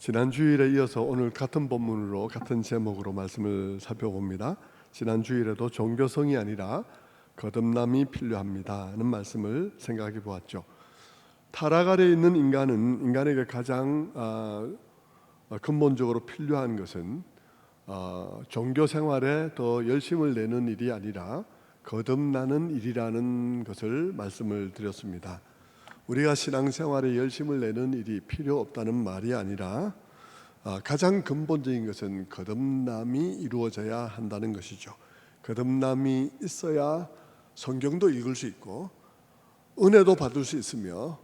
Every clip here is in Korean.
지난 주일에 이어서 오늘 같은 본문으로 같은 제목으로 말씀을 살펴봅니다. 지난 주일에도 종교성이 아니라 거듭남이 필요합니다 하는 말씀을 생각해 보았죠. 타락 아래 있는 인간은 인간에게 가장 근본적으로 필요한 것은 종교 생활에 더 열심을 내는 일이 아니라 거듭나는 일이라는 것을 말씀을 드렸습니다. 우리가 신앙생활에 열심을 내는 일이 필요 없다는 말이 아니라 가장 근본적인 것은 거듭남이 이루어져야 한다는 것이죠. 거듭남이 있어야 성경도 읽을 수 있고 은혜도 받을 수 있으며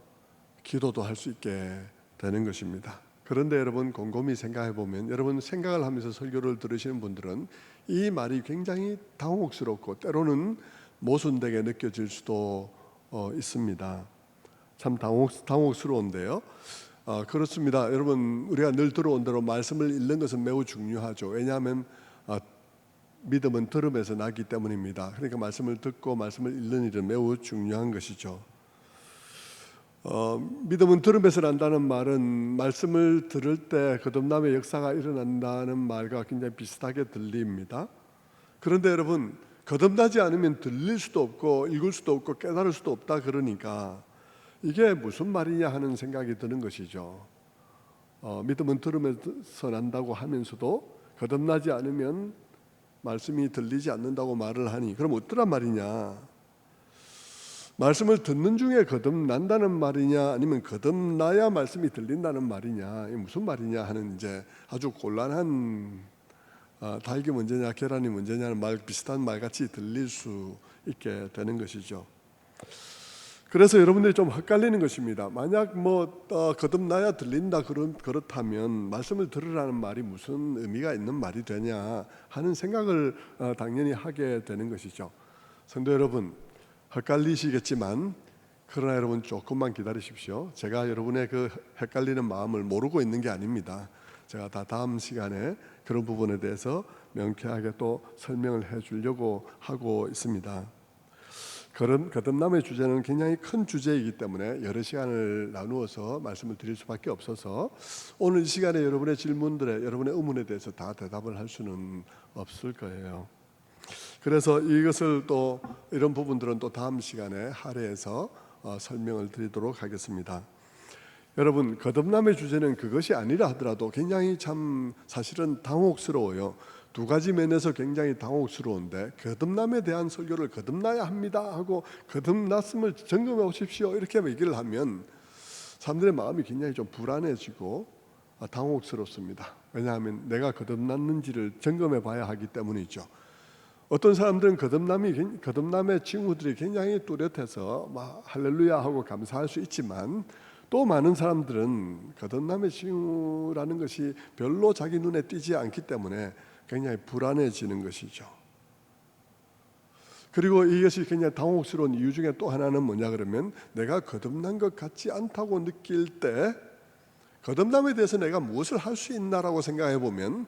기도도 할 수 있게 되는 것입니다. 그런데 여러분 곰곰이 생각해 보면, 여러분 생각을 하면서 설교를 들으시는 분들은 이 말이 굉장히 당혹스럽고 때로는 모순되게 느껴질 수도 있습니다. 참 당혹스러운데요. 그렇습니다. 여러분, 우리가 늘 들어온 대로 말씀을 읽는 것은 매우 중요하죠. 왜냐하면 믿음은 들음에서 나기 때문입니다. 그러니까 말씀을 듣고 말씀을 읽는 일은 매우 중요한 것이죠. 믿음은 들음에서 난다는 말은 말씀을 들을 때 거듭남의 역사가 일어난다는 말과 굉장히 비슷하게 들립니다. 그런데 여러분, 거듭나지 않으면 들릴 수도 없고 읽을 수도 없고 깨달을 수도 없다 그러니까 이게 무슨 말이냐 하는 생각이 드는 것이죠. 믿음은 들음에서 난다고 하면서도 거듭나지 않으면 말씀이 들리지 않는다고 말을 하니 그럼 어떠란 말이냐? 말씀을 듣는 중에 거듭난다는 말이냐, 아니면 거듭나야 말씀이 들린다는 말이냐, 이게 무슨 말이냐 하는 이제 아주 곤란한 닭이 문제냐 계란이 문제냐는 말 비슷한 말같이 들릴 수 있게 되는 것이죠. 그래서 여러분들이 좀 헷갈리는 것입니다. 만약 거듭나야 들린다 그렇다면 말씀을 들으라는 말이 무슨 의미가 있는 말이 되냐 하는 생각을 당연히 하게 되는 것이죠. 성도 여러분, 헷갈리시겠지만 그러나 여러분 조금만 기다리십시오. 제가 여러분의 그 헷갈리는 마음을 모르고 있는 게 아닙니다. 제가 다음 시간에 그런 부분에 대해서 명쾌하게 또 설명을 해주려고 하고 있습니다. 거듭남의 주제는 굉장히 큰 주제이기 때문에 여러 시간을 나누어서 말씀을 드릴 수밖에 없어서 오늘 이 시간에 여러분의 질문들에, 여러분의 의문에 대해서 다 대답을 할 수는 없을 거예요. 그래서 이것을 또 이런 부분들은 또 다음 시간에 할애해서 설명을 드리도록 하겠습니다. 여러분, 거듭남의 주제는 그것이 아니라 하더라도 굉장히 참 사실은 당혹스러워요. 두 가지 면에서 굉장히 당혹스러운데, 거듭남에 대한 설교를 거듭나야 합니다 하고 거듭났음을 점검해 오십시오 이렇게 얘기를 하면 사람들의 마음이 굉장히 좀 불안해지고 당혹스럽습니다. 왜냐하면 내가 거듭났는지를 점검해 봐야 하기 때문이죠. 어떤 사람들은 거듭남의 징후들이 굉장히 뚜렷해서 막 할렐루야 하고 감사할 수 있지만, 또 많은 사람들은 거듭남의 징후라는 것이 별로 자기 눈에 띄지 않기 때문에 굉장히 불안해지는 것이죠. 그리고 이것이 굉장히 당혹스러운 이유 중에 또 하나는 뭐냐 그러면, 내가 거듭난 것 같지 않다고 느낄 때 거듭남에 대해서 내가 무엇을 할 수 있나라고 생각해 보면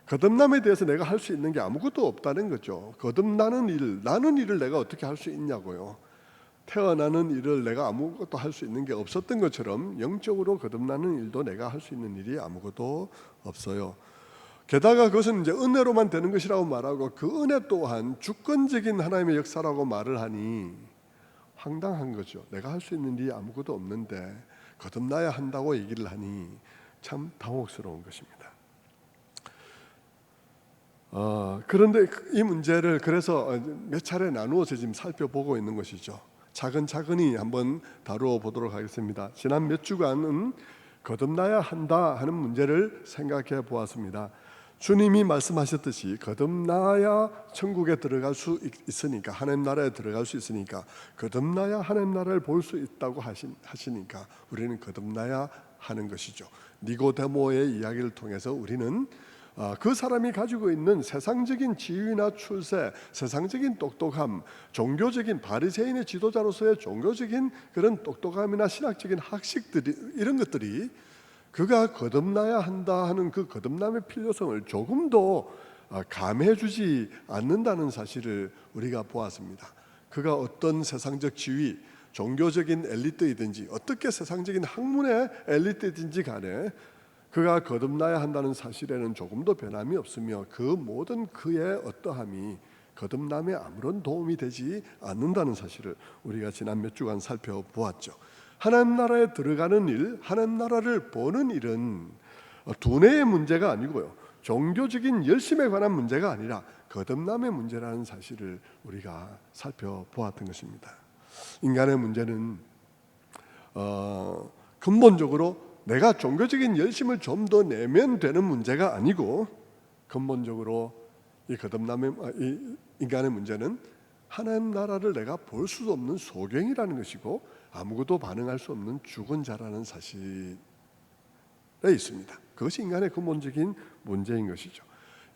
거듭남에 대해서 내가 할 수 있는 게 아무것도 없다는 거죠. 거듭나는 일, 나는 일을 내가 어떻게 할 수 있냐고요. 태어나는 일을 내가 아무것도 할 수 있는 게 없었던 것처럼 영적으로 거듭나는 일도 내가 할 수 있는 일이 아무것도 없어요. 게다가 그것은 이제 은혜로만 되는 것이라고 말하고 그 은혜 또한 주권적인 하나님의 역사라고 말을 하니 황당한 거죠. 내가 할 수 있는 일이 아무것도 없는데 거듭나야 한다고 얘기를 하니 참 당혹스러운 것입니다. 그런데 이 문제를 그래서 몇 차례 나누어서 지금 살펴보고 있는 것이죠. 차근차근히 한번 다루어 보도록 하겠습니다. 지난 몇 주간은 거듭나야 한다 하는 문제를 생각해 보았습니다. 주님이 말씀하셨듯이 거듭나야 천국에 들어갈 수 있으니까, 하나님 나라에 들어갈 수 있으니까, 거듭나야 하나님 나라를 볼 수 있다고 하시니까 우리는 거듭나야 하는 것이죠. 니고데모의 이야기를 통해서 우리는 그 사람이 가지고 있는 세상적인 지위나 출세, 세상적인 똑똑함, 종교적인 바리새인의 지도자로서의 종교적인 그런 똑똑함이나 신학적인 학식들이, 이런 것들이 그가 거듭나야 한다 하는 그 거듭남의 필요성을 조금도 감해주지 않는다는 사실을 우리가 보았습니다. 그가 어떤 세상적 지위, 종교적인 엘리트이든지 어떻게 세상적인 학문의 엘리트이든지 간에 그가 거듭나야 한다는 사실에는 조금도 변함이 없으며 그 모든 그의 어떠함이 거듭남에 아무런 도움이 되지 않는다는 사실을 우리가 지난 몇 주간 살펴보았죠. 하나님 나라에 들어가는 일, 하나님 나라를 보는 일은 두뇌의 문제가 아니고요, 종교적인 열심에 관한 문제가 아니라 거듭남의 문제라는 사실을 우리가 살펴보았던 것입니다. 인간의 문제는 근본적으로 내가 종교적인 열심을 좀 더 내면 되는 문제가 아니고, 근본적으로 이 거듭남의 인간의 문제는 하나님 나라를 내가 볼 수 없는 소경이라는 것이고 아무것도 반응할 수 없는 죽은 자라는 사실에 있습니다. 그것이 인간의 근본적인 문제인 것이죠.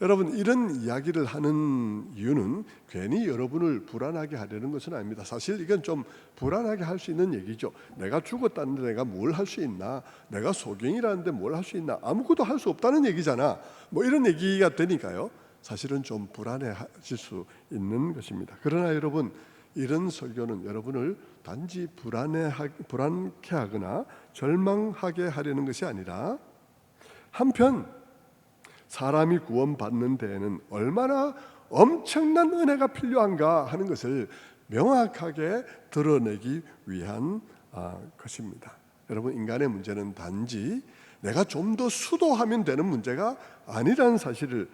여러분, 이런 이야기를 하는 이유는 괜히 여러분을 불안하게 하려는 것은 아닙니다. 사실 이건 좀 불안하게 할 수 있는 얘기죠. 내가 죽었다는데 내가 뭘 할 수 있나? 내가 소경이라는데 뭘 할 수 있나? 아무것도 할 수 없다는 얘기잖아. 뭐 이런 얘기가 되니까요, 사실은 좀 불안해하실 수 있는 것입니다. 그러나 여러분, 이런 설교는 여러분을 단지 불안케 하거나 절망하게 하려는 것이 아니라, 한편 사람이 구원받는 데에는 얼마나 엄청난 은혜가 필요한가 하는 것을 명확하게 드러내기 위한 것입니다. 여러분, 인간의 문제는 단지 내가 좀 더 수도하면 되는 문제가 아니라는 사실을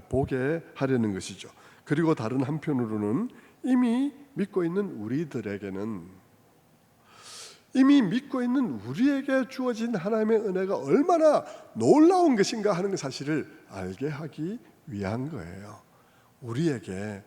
보게 하려는 것이죠. 그리고 다른 한편으로는 이미 믿고 있는 우리에게 주어진 하나님의 은혜가 얼마나 놀라운 것인가 하는 사실을 알게 하기 위한 거예요. 우리에게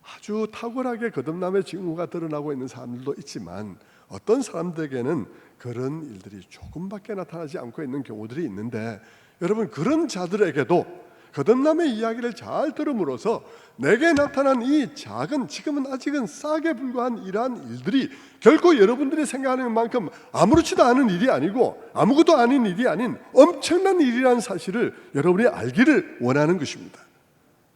아주 탁월하게 거듭남의 징후가 드러나고 있는 사람들도 있지만, 어떤 사람들에게는 그런 일들이 조금밖에 나타나지 않고 있는 경우들이 있는데, 여러분, 그런 자들에게도 거듭남의 이야기를 잘 들음으로써 내게 나타난 이 작은, 지금은 아직은 싹에 불과한 이러한 일들이 결코 여러분들이 생각하는 만큼 아무렇지도 않은 일이 아니고 아무것도 아닌 일이 아닌 엄청난 일이라는 사실을 여러분이 알기를 원하는 것입니다.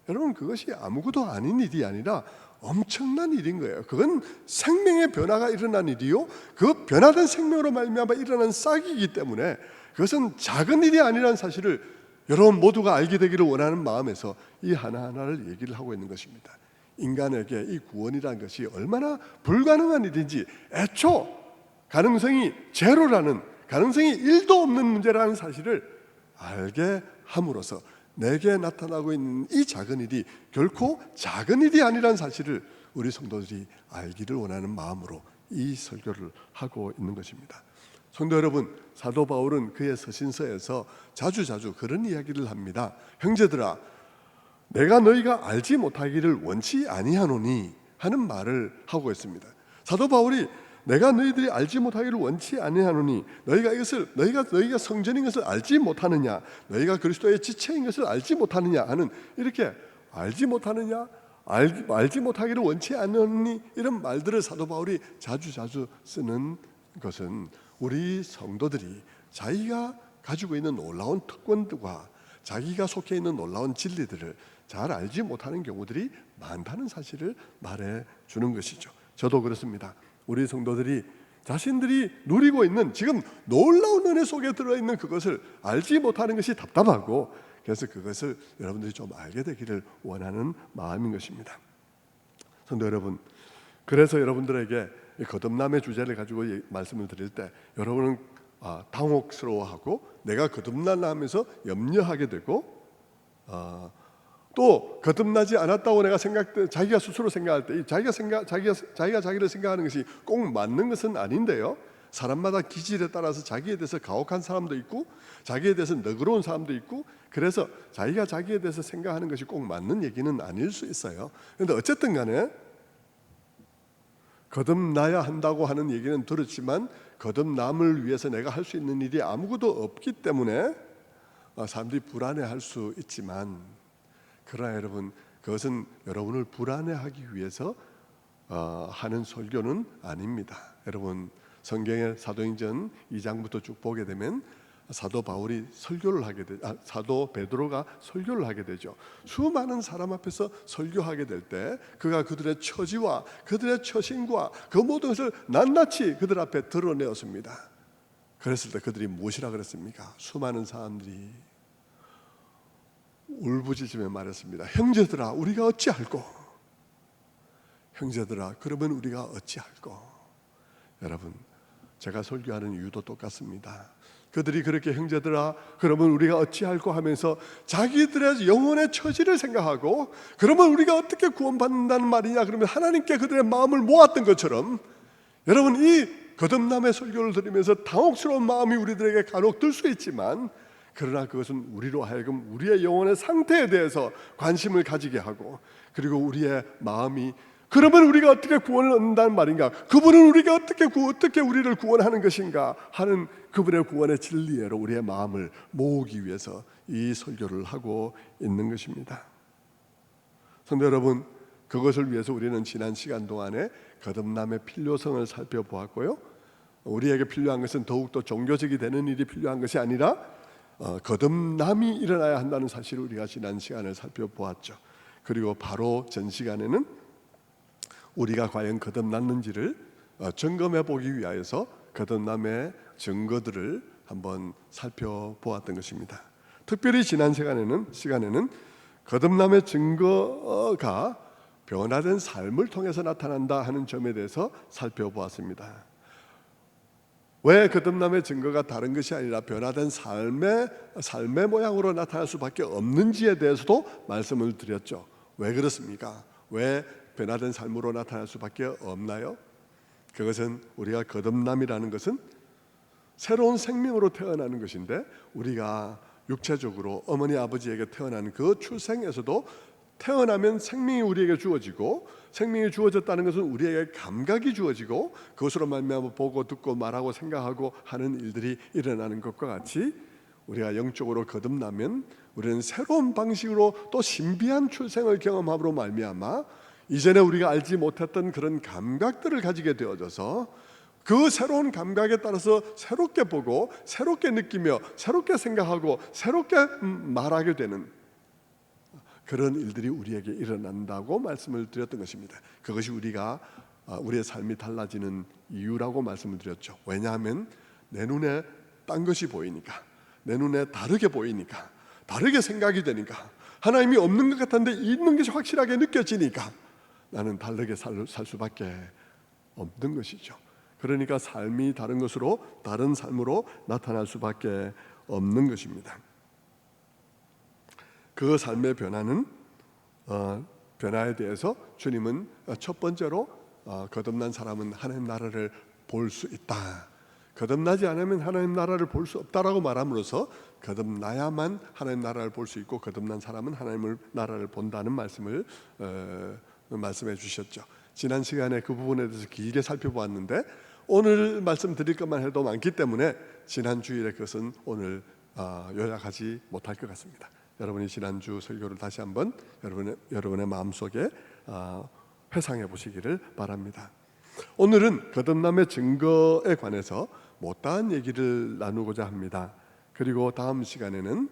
여러분, 그것이 아무것도 아닌 일이 아니라 엄청난 일인 거예요. 그건 생명의 변화가 일어난 일이요, 그 변화된 생명으로 말미암아 일어난 싹이기 때문에 그것은 작은 일이 아니라는 사실을 여러분 모두가 알게 되기를 원하는 마음에서 이 하나하나를 얘기를 하고 있는 것입니다. 인간에게 이 구원이라는 것이 얼마나 불가능한 일인지, 애초 가능성이 제로라는, 가능성이 1도 없는 문제라는 사실을 알게 함으로써 내게 나타나고 있는 이 작은 일이 결코 작은 일이 아니라는 사실을 우리 성도들이 알기를 원하는 마음으로 이 설교를 하고 있는 것입니다. 성도 여러분, 사도 바울은 그의 서신서에서 자주 그런 이야기를 합니다. 형제들아, 내가 너희가 알지 못하기를 원치 아니하노니 하는 말을 하고 있습니다. 사도 바울이 내가 너희들이 알지 못하기를 원치 아니하노니, 너희가 성전인 것을 알지 못하느냐, 너희가 그리스도의 지체인 것을 알지 못하느냐 하는, 이렇게 알지 못하느냐, 알지 못하기를 원치 않으니, 이런 말들을 사도 바울이 자주 쓰는 것은 우리 성도들이 자기가 가지고 있는 놀라운 특권들과 자기가 속해 있는 놀라운 진리들을 잘 알지 못하는 경우들이 많다는 사실을 말해 주는 것이죠. 저도 그렇습니다. 우리 성도들이 자신들이 누리고 있는 지금 놀라운 은혜 속에 들어있는 그것을 알지 못하는 것이 답답하고, 그래서 그것을 여러분들이 좀 알게 되기를 원하는 마음인 것입니다. 성도 여러분, 그래서 여러분들에게 거듭남의 주제를 가지고 말씀을 드릴 때 여러분은 당혹스러워하고 내가 거듭났나 하면서 염려하게 되고, 또 거듭나지 않았다고 자기가 스스로 생각할 때 자기가 자기를 생각하는 것이 꼭 맞는 것은 아닌데요, 사람마다 기질에 따라서 자기에 대해서 가혹한 사람도 있고 자기에 대해서 너그러운 사람도 있고, 그래서 자기가 자기에 대해서 생각하는 것이 꼭 맞는 얘기는 아닐 수 있어요. 그런데 어쨌든 간에 거듭나야 한다고 하는 얘기는 들었지만 거듭남을 위해서 내가 할 수 있는 일이 아무것도 없기 때문에 사람들이 불안해할 수 있지만, 그러나 여러분, 그것은 여러분을 불안해하기 위해서 하는 설교는 아닙니다. 여러분, 성경의 사도행전 2장부터 쭉 보게 되면 사도 베드로가 설교를 하게 되죠. 수많은 사람 앞에서 설교하게 될 때 그가 그들의 처지와 그들의 처신과 그 모든 것을 낱낱이 그들 앞에 드러내었습니다. 그랬을 때 그들이 무엇이라 그랬습니까? 수많은 사람들이 울부짖으며 말했습니다. 형제들아, 우리가 어찌할꼬? 형제들아, 그러면 우리가 어찌할꼬? 여러분, 제가 설교하는 이유도 똑같습니다. 그들이 그렇게 형제들아 그러면 우리가 어찌할꼬 하면서 자기들의 영혼의 처지를 생각하고 그러면 우리가 어떻게 구원받는다는 말이냐, 그러면 하나님께 그들의 마음을 모았던 것처럼, 여러분, 이 거듭남의 설교를 들으면서 당혹스러운 마음이 우리들에게 간혹 들 수 있지만, 그러나 그것은 우리로 하여금 우리의 영혼의 상태에 대해서 관심을 가지게 하고, 그리고 우리의 마음이 그러면 우리가 어떻게 구원을 얻는다는 말인가, 그분은 우리가 어떻게 우리를 구원하는 것인가 하는 그분의 구원의 진리로 우리의 마음을 모으기 위해서 이 설교를 하고 있는 것입니다. 성도 여러분, 그것을 위해서 우리는 지난 시간 동안에 거듭남의 필요성을 살펴보았고요, 우리에게 필요한 것은 더욱더 종교적이 되는 일이 필요한 것이 아니라 거듭남이 일어나야 한다는 사실을 우리가 지난 시간에 살펴보았죠. 그리고 바로 전 시간에는 우리가 과연 거듭났는지를 점검해 보기 위하여서 거듭남의 증거들을 한번 살펴보았던 것입니다. 특별히 지난 시간에는 거듭남의 증거가 변화된 삶을 통해서 나타난다 하는 점에 대해서 살펴보았습니다. 왜 거듭남의 증거가 다른 것이 아니라 변화된 삶의 모양으로 나타날 수밖에 없는지에 대해서도 말씀을 드렸죠. 왜 그렇습니까? 왜 변화된 삶으로 나타날 수밖에 없나요? 그것은 우리가 거듭남이라는 것은 새로운 생명으로 태어나는 것인데, 우리가 육체적으로 어머니 아버지에게 태어나는 그 출생에서도 태어나면 생명이 우리에게 주어지고, 생명이 주어졌다는 것은 우리에게 감각이 주어지고, 그것으로 말미암아 보고 듣고 말하고 생각하고 하는 일들이 일어나는 것과 같이, 우리가 영적으로 거듭나면 우리는 새로운 방식으로 또 신비한 출생을 경험함으로 말미암아 이전에 우리가 알지 못했던 그런 감각들을 가지게 되어져서 그 새로운 감각에 따라서 새롭게 보고 새롭게 느끼며 새롭게 생각하고 새롭게 말하게 되는 그런 일들이 우리에게 일어난다고 말씀을 드렸던 것입니다. 그것이 우리의 삶이 달라지는 이유라고 말씀을 드렸죠. 왜냐하면 내 눈에 딴 것이 보이니까, 내 눈에 다르게 보이니까, 다르게 생각이 되니까, 하나님이 없는 것 같은데 있는 것이 확실하게 느껴지니까 나는 다르게 살 수밖에 없는 것이죠. 그러니까 삶이 다른 것으로, 다른 삶으로 나타날 수밖에 없는 것입니다. 그 삶의 변화에 대해서 주님은 첫 번째로 거듭난 사람은 하나님 나라를 볼 수 있다, 거듭나지 않으면 하나님 나라를 볼 수 없다라고 말함으로써 거듭나야만 하나님 나라를 볼 수 있고 거듭난 사람은 하나님의 나라를 본다는 말씀을 말씀해 주셨죠. 지난 시간에 그 부분에 대해서 길게 살펴보았는데, 오늘 말씀드릴 것만 해도 많기 때문에 지난 주일에 그것은 오늘 요약하지 못할 것 같습니다. 여러분이 지난주 설교를 다시 한번 여러분의 마음속에 회상해 보시기를 바랍니다. 오늘은 거듭남의 증거에 관해서 못다한 얘기를 나누고자 합니다. 그리고 다음 시간에는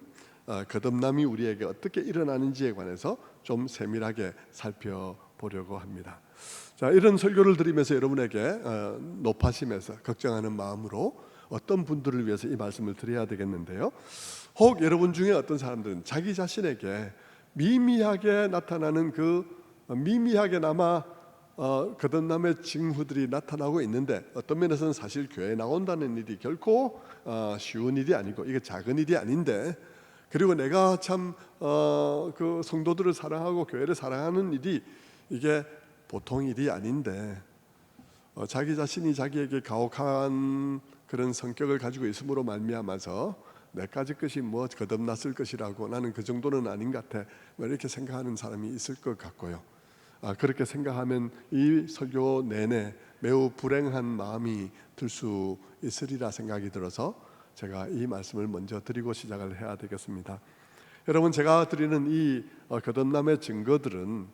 거듭남이 우리에게 어떻게 일어나는지에 관해서 좀 세밀하게 살펴보려고 합니다. 자, 이런 설교를 드리면서 여러분에게 높아심에서 걱정하는 마음으로 어떤 분들을 위해서 이 말씀을 드려야 되겠는데요, 혹 여러분 중에 어떤 사람들은 자기 자신에게 미미하게 나타나는 미미하게나마 거듭남의 징후들이 나타나고 있는데, 어떤 면에서는 사실 교회에 나온다는 일이 결코 쉬운 일이 아니고 이게 작은 일이 아닌데, 그리고 내가 참 그 성도들을 사랑하고 교회를 사랑하는 일이 이게 보통 일이 아닌데, 자기 자신이 자기에게 가혹한 그런 성격을 가지고 있음으로 말미암아서 내까지 것이 뭐 거듭났을 것이라고, 나는 그 정도는 아닌 것 같아, 이렇게 생각하는 사람이 있을 것 같고요. 그렇게 생각하면 이 설교 내내 매우 불행한 마음이 들 수 있으리라 생각이 들어서 제가 이 말씀을 먼저 드리고 시작을 해야 되겠습니다. 여러분, 제가 드리는 이 거듭남의 증거들은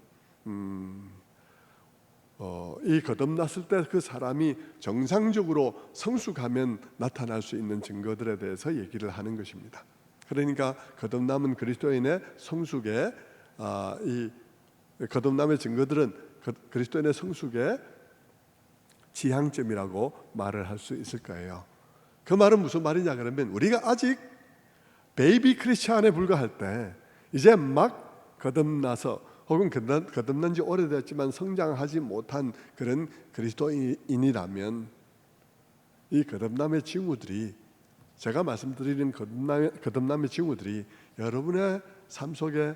이 거듭났을 때 그 사람이 정상적으로 성숙하면 나타날 수 있는 증거들에 대해서 얘기를 하는 것입니다. 그러니까 거듭남은 그리스도인의 성숙의 이 거듭남의 증거들은 그리스도인의 성숙의 지향점이라고 말을 할 수 있을 거예요. 그 말은 무슨 말이냐 그러면 우리가 아직 베이비 크리스찬에 불과할 때 이제 막 거듭나서 혹은 거듭난 지 오래됐지만 성장하지 못한 그런 그리스도인이라면 이 거듭남의 징후들이, 제가 말씀드리는 거듭남의 징후들이 여러분의 삶 속에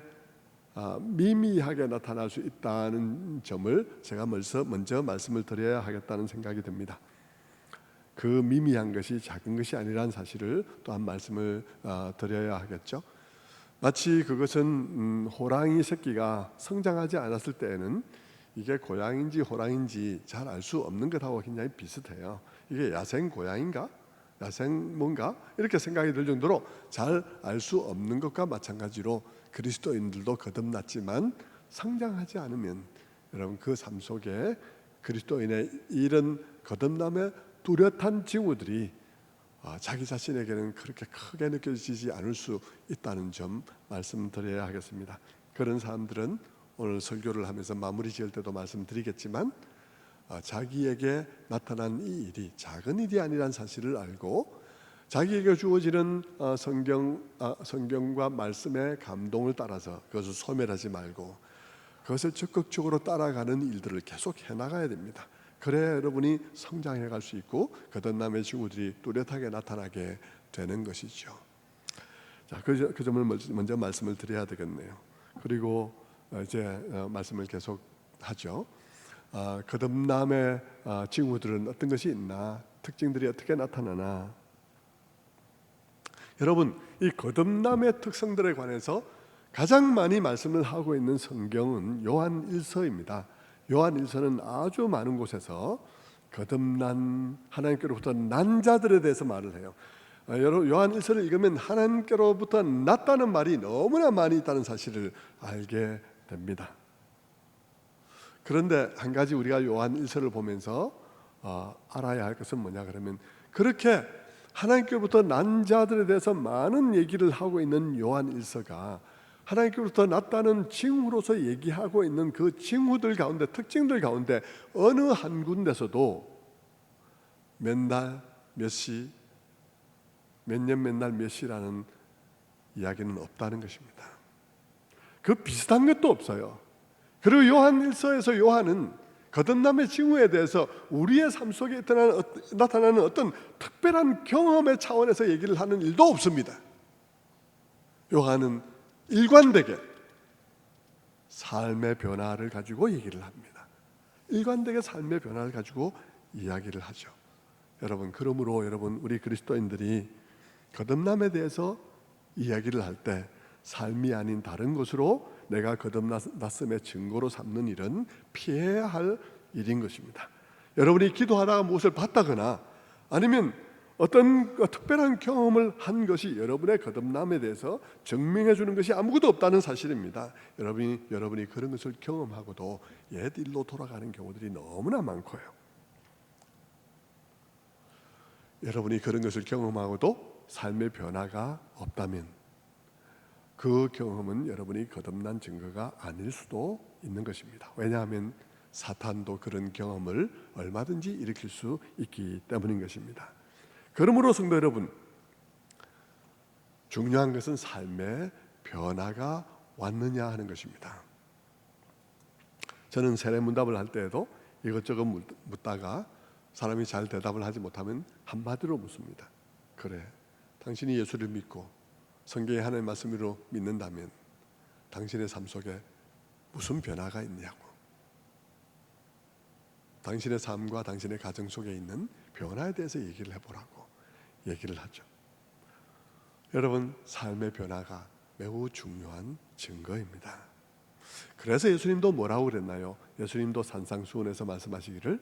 미미하게 나타날 수 있다는 점을 제가 먼저 말씀을 드려야 하겠다는 생각이 듭니다. 그 미미한 것이 작은 것이 아니라는 사실을 또한 말씀을 드려야 하겠죠. 마치 그것은 호랑이 새끼가 성장하지 않았을 때에는 이게 고양인지 호랑인지 잘 알 수 없는 것하고 굉장히 비슷해요. 이게 야생 고양인가? 야생 뭔가? 이렇게 생각이 들 정도로 잘 알 수 없는 것과 마찬가지로 그리스도인들도 거듭났지만 성장하지 않으면 여러분 그 삶 속에 그리스도인의 이런 거듭남의 뚜렷한 징후들이 자기 자신에게는 그렇게 크게 느껴지지 않을 수 있다는 점 말씀드려야 하겠습니다. 그런 사람들은 오늘 설교를 하면서 마무리 지을 때도 말씀드리겠지만 자기에게 나타난 이 일이 작은 일이 아니란 사실을 알고 자기에게 주어지는 성경과 말씀의 감동을 따라서 그것을 소멸하지 말고 그것을 적극적으로 따라가는 일들을 계속 해나가야 됩니다. 그래야 여러분이 성장해 갈 수 있고 거듭남의 징후들이 뚜렷하게 나타나게 되는 것이죠. 자, 그 점을 먼저 말씀을 드려야 되겠네요. 그리고 이제 말씀을 계속 하죠. 거듭남의 징후들은 어떤 것이 있나, 특징들이 어떻게 나타나나. 여러분, 이 거듭남의 특성들에 관해서 가장 많이 말씀을 하고 있는 성경은 요한 1서입니다. 요한 1서는 아주 많은 곳에서 거듭난 하나님께로부터 난 자들에 대해서 말을 해요. 요한 1서를 읽으면 하나님께로부터 났다는 말이 너무나 많이 있다는 사실을 알게 됩니다. 그런데 한 가지 우리가 요한 1서를 보면서 알아야 할 것은 뭐냐 그러면, 그렇게 하나님께로부터 난 자들에 대해서 많은 얘기를 하고 있는 요한 1서가 하나님께로부터 났다는 징후로서 얘기하고 있는 그 징후들 가운데, 특징들 가운데 어느 한 군데서도 몇 날 몇 시, 몇 년 몇 날 몇 시라는 이야기는 없다는 것입니다. 그 비슷한 것도 없어요. 그리고 요한 1서에서 요한은 거듭남의 징후에 대해서 우리의 삶 속에 나타나는 어떤 특별한 경험의 차원에서 얘기를 하는 일도 없습니다. 요한은 일관되게 삶의 변화를 가지고 얘기를 합니다. 일관되게 삶의 변화를 가지고 이야기를 하죠. 여러분, 그러므로 우리 그리스도인들이 거듭남에 대해서 이야기를 할 때 삶이 아닌 다른 것으로 내가 거듭났음의 증거로 삼는 일은 피해야 할 일인 것입니다. 여러분이 기도하다가 무엇을 봤다거나 아니면 어떤 특별한 경험을 한 것이 여러분의 거듭남에 대해서 증명해 주는 것이 아무것도 없다는 사실입니다. 여러분이 그런 것을 경험하고도 옛 일로 돌아가는 경우들이 너무나 많고요. 여러분이 그런 것을 경험하고도 삶의 변화가 없다면 그 경험은 여러분이 거듭난 증거가 아닐 수도 있는 것입니다. 왜냐하면 사탄도 그런 경험을 얼마든지 일으킬 수 있기 때문인 것입니다. 그러므로 성도 여러분, 중요한 것은 삶의 변화가 왔느냐 하는 것입니다. 저는 세례문답을 할 때에도 이것저것 묻다가 사람이 잘 대답을 하지 못하면 한마디로 묻습니다. 그래, 당신이 예수를 믿고 성경의 하나님의 말씀으로 믿는다면 당신의 삶 속에 무슨 변화가 있냐고, 당신의 삶과 당신의 가정 속에 있는 변화에 대해서 얘기를 해보라고 얘기를 하죠. 여러분, 삶의 변화가 매우 중요한 증거입니다. 그래서 예수님도 뭐라고 그랬나요? 예수님도 산상수훈에서 말씀하시기를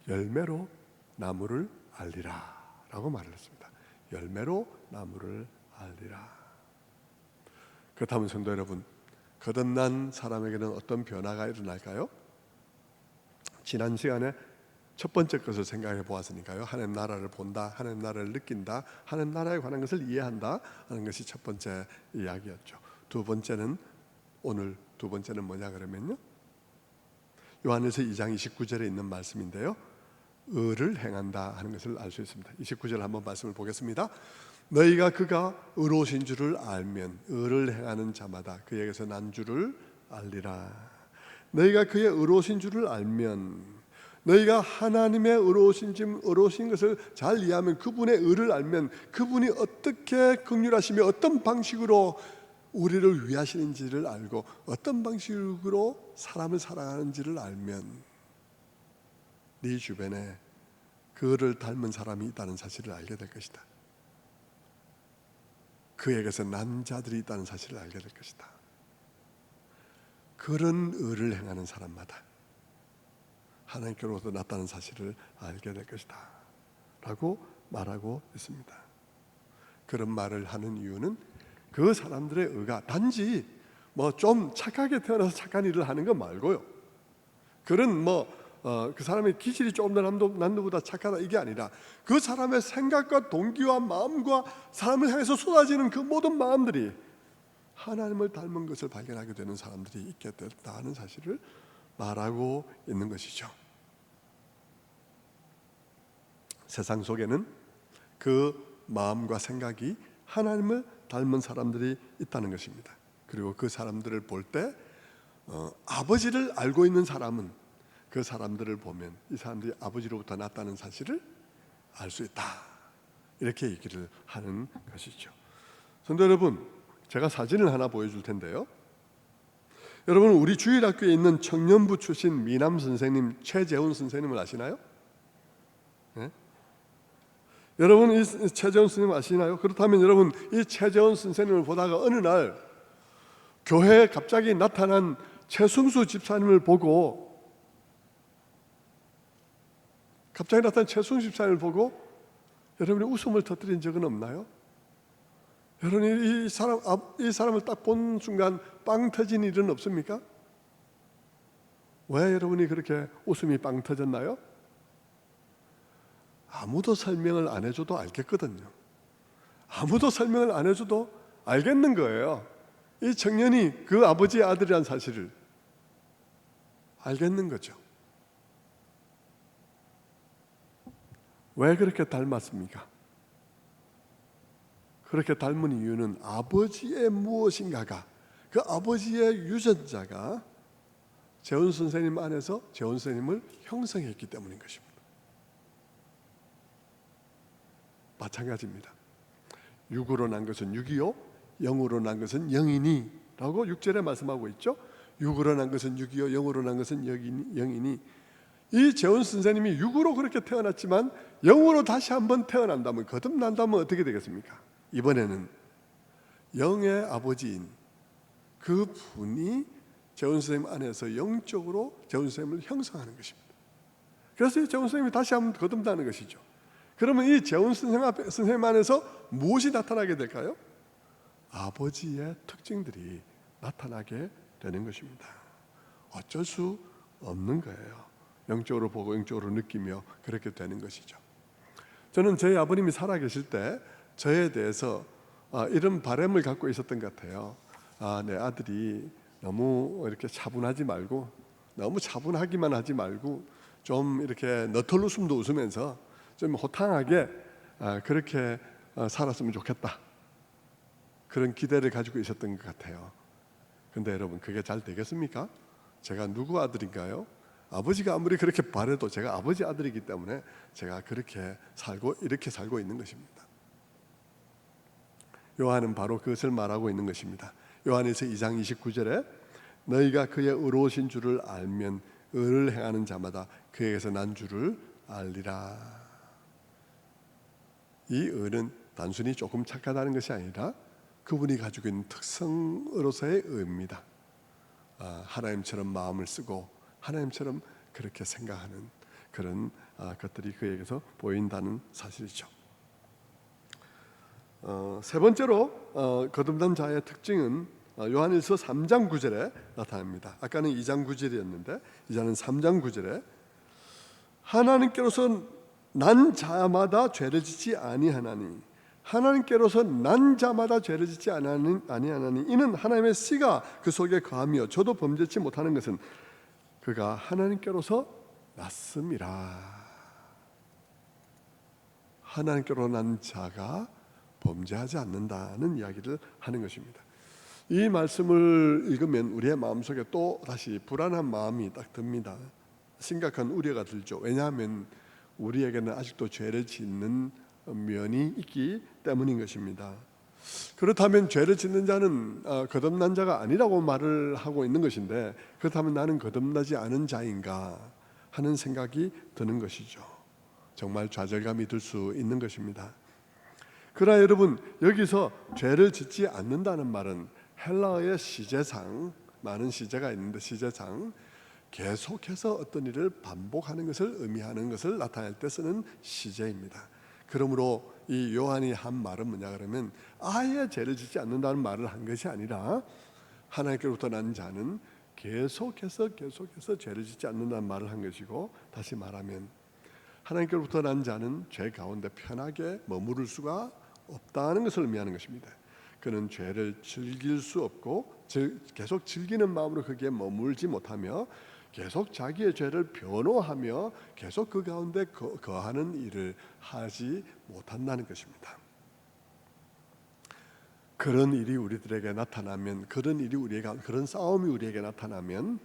열매로 나무를 알리라 라고 말을 했습니다. 열매로 나무를 알리라. 그렇다면 성도 여러분, 거듭난 사람에게는 어떤 변화가 일어날까요? 지난 시간에 첫 번째 것을 생각해 보았으니까요. 하나님 나라를 본다, 하나님 나라를 느낀다, 하나님 나라에 관한 것을 이해한다 하는 것이 첫 번째 이야기였죠. 오늘 두 번째는 뭐냐 그러면요, 요한일서 2장 29절에 있는 말씀인데요, 의를 행한다 하는 것을 알 수 있습니다. 29절 한번 말씀을 보겠습니다. 너희가 그가 의로우신 줄을 알면 의를 행하는 자마다 그에게서 난 줄을 알리라. 너희가 그의 의로우신 줄을 알면, 너희가 하나님의 의로우신 것을 잘 이해하면, 그분의 의를 알면, 그분이 어떻게 긍휼하시며 어떤 방식으로 우리를 위하시는지를 알고 어떤 방식으로 사람을 사랑하는지를 알면 네 주변에 그를 닮은 사람이 있다는 사실을 알게 될 것이다. 그에게서 난 자들이 있다는 사실을 알게 될 것이다. 그런 의를 행하는 사람마다 하나님께로부터 났다는 사실을 알게 될 것이다 라고 말하고 있습니다. 그런 말을 하는 이유는 그 사람들의 의가 단지 좀 착하게 태어나서 착한 일을 하는 것 말고요, 그런 그 사람의 기질이 조금 더 남들보다 착하다 이게 아니라, 그 사람의 생각과 동기와 마음과 사람을 향해서 쏟아지는 그 모든 마음들이 하나님을 닮은 것을 발견하게 되는 사람들이 있게 됐다는 사실을 말하고 있는 것이죠. 세상 속에는 그 마음과 생각이 하나님을 닮은 사람들이 있다는 것입니다. 그리고 그 사람들을 볼 때 아버지를 알고 있는 사람은 그 사람들을 보면 이 사람들이 아버지로부터 났다는 사실을 알 수 있다, 이렇게 얘기를 하는 것이죠. 성도 여러분, 제가 사진을 하나 보여줄 텐데요, 여러분 우리 주일학교에 있는 청년부 출신 미남 선생님 최재훈 선생님을 아시나요? 네? 여러분 이 최재훈 선생님 아시나요? 그렇다면 여러분 이 최재훈 선생님을 보다가 어느 날 교회에 갑자기 나타난 최승수 집사님을 보고, 여러분이 웃음을 터뜨린 적은 없나요? 여러분이 이 사람을 딱 본 순간 빵 터진 일은 없습니까? 왜 여러분이 그렇게 웃음이 빵 터졌나요? 아무도 설명을 안 해줘도 알겠거든요. 아무도 설명을 안 해줘도 알겠는 거예요. 이 청년이 그 아버지의 아들이란 사실을 알겠는 거죠. 왜 그렇게 닮았습니까? 그렇게 닮은 이유는 아버지의 무엇인가가, 그 아버지의 유전자가 재훈 선생님 안에서 재훈 선생님을 형성했기 때문인 것입니다. 마찬가지입니다. 육으로 난 것은 육이요 영으로 난 것은 영이니 라고 6절에 말씀하고 있죠. 육으로 난 것은 육이요 영으로 난 것은 영이니, 이 재훈 선생님이 육으로 그렇게 태어났지만 영으로 다시 한번 태어난다면, 거듭난다면 어떻게 되겠습니까? 이번에는 영의 아버지인 그 분이 재훈 선생님 안에서 영적으로 재훈 선생님을 형성하는 것입니다. 그래서 이 재훈 선생님이 다시 한번 거듭나는 것이죠. 그러면 이 재훈 선생님 안에서 무엇이 나타나게 될까요? 아버지의 특징들이 나타나게 되는 것입니다. 어쩔 수 없는 거예요. 영적으로 보고 영적으로 느끼며 그렇게 되는 것이죠. 저는 저희 아버님이 살아계실 때 저에 대해서 이런 바람을 갖고 있었던 것 같아요. 내 아들이 너무 이렇게 차분하지 말고, 너무 차분하기만 하지 말고 좀 이렇게 너털 웃음도 웃으면서 좀 호탕하게 그렇게 살았으면 좋겠다, 그런 기대를 가지고 있었던 것 같아요. 근데 여러분 그게 잘 되겠습니까? 제가 누구 아들인가요? 아버지가 아무리 그렇게 바래도 제가 아버지 아들이기 때문에 제가 이렇게 살고 있는 것입니다. 요한은 바로 그것을 말하고 있는 것입니다. 요한에서 2장 29절에 너희가 그의 의로우신 줄을 알면 의를 행하는 자마다 그에게서 난 줄을 알리라. 이 의는 단순히 조금 착하다는 것이 아니라 그분이 가지고 있는 특성으로서의 의입니다. 하나님처럼 마음을 쓰고 하나님처럼 그렇게 생각하는 그런 것들이 그에게서 보인다는 사실이죠. 세 번째로 거듭난 자의 특징은 요한일서 3장 9절에 나타납니다. 아까는 2장 9절이었는데 이제는 3장 9절에 하나님께로서 난 자마다 죄를 짓지 아니하나니, 하나님께로서 난 자마다 죄를 짓지 아니하나니 이는 하나님의 씨가 그 속에 거하며 저도 범죄치 못하는 것은 그가 하나님께로서 났음이라. 하나님께로 난 자가 범죄하지 않는다는 이야기를 하는 것입니다. 이 말씀을 읽으면 우리의 마음속에 또 다시 불안한 마음이 딱 듭니다. 심각한 우려가 들죠. 왜냐하면 우리에게는 아직도 죄를 짓는 면이 있기 때문인 것입니다. 그렇다면 죄를 짓는 자는 거듭난 자가 아니라고 말을 하고 있는 것인데, 그렇다면 나는 거듭나지 않은 자인가 하는 생각이 드는 것이죠. 정말 좌절감이 들 수 있는 것입니다. 그러나 여러분, 여기서 죄를 짓지 않는다는 말은 헬라어의 시제상, 많은 시제가 있는데 시제상 계속해서 어떤 일을 반복하는 것을 의미하는 것을 나타낼 때 쓰는 시제입니다. 그러므로 이 요한이 한 말은 뭐냐 그러면 아예 죄를 짓지 않는다는 말을 한 것이 아니라 하나님께로부터 난 자는 계속해서 죄를 짓지 않는다는 말을 한 것이고, 다시 말하면 하나님께로부터 난 자는 죄 가운데 편하게 머무를 수가 없다는 것을 의미하는 것입니다. 그는 죄를 즐길 수 없고 계속 즐기는 마음으로 거기에 머물지 못하며 계속 자기의 죄를 변호하며 계속 그 가운데 거하는 일을 하지 못한다는 것입니다. 그런 일이 우리들에게 나타나면, 그런 싸움이 우리에게 나타나면